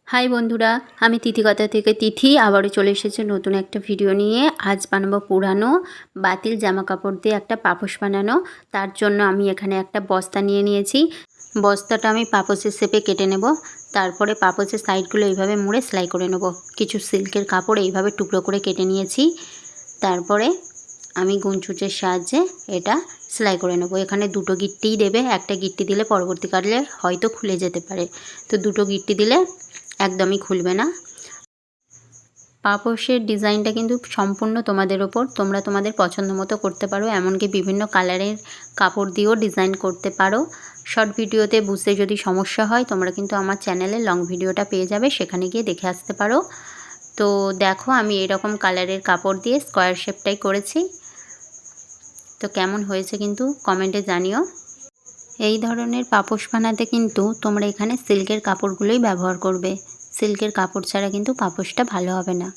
High বন্ধুরা, আমি তিথিকথা থেকে তিথি আবারও চলে এসেছে নতুন একটা ভিডিও নিয়ে। আজ বানাবো পুরানো বাতিল জামা কাপড় দিয়ে একটা পাপোশ বানানো। তার জন্য আমি এখানে একটা বস্তা নিয়ে নিয়েছি। বস্তাটা আমি পাপোশের শেপে কেটে নেব। তারপরে পাপোশের সাইডগুলো এইভাবে মুড়ে সেলাই করে নেব। কিছু সিল্কের কাপড় এইভাবে টুকরো করে কেটে নিয়েছি। তারপরে আমি গুঁচুচের সাহায্যে এটা সেলাই করে নেব। এখানে দুটো গিট্টিই দেবে, একটা গিট্টি দিলে পরবর্তীকালে হয়তো খুলে যেতে পারে, তো দুটো গিট্টি দিলে একদমই খুলবে না। পাপোশের ডিজাইনটা কিন্তু সম্পূর্ণ তোমাদের ওপর, তোমরা তোমাদের পছন্দ মতো করতে পারো, এমনকি বিভিন্ন কালারের কাপড় দিয়েও ডিজাইন করতে পারো। শর্ট ভিডিওতে বুঝতে যদি সমস্যা হয় তোমরা কিন্তু আমার চ্যানেলে লং ভিডিওটা পেয়ে যাবে, সেখানে গিয়ে দেখে আসতে পারো। তো দেখো আমি এরকম কালারের কাপড় দিয়ে স্কোয়ার শেপটাই করেছি। তো কেমন হয়েছে কিন্তু কমেন্টে জানিও। এই ধরনের পাপোশ বানাতে কিন্তু তোমরা এখানে সিল্কের কাপড়গুলোই ব্যবহার করবে। সিল্কের কাপড় ছাড়া কিন্তু পাপোশটা ভালো হবে না।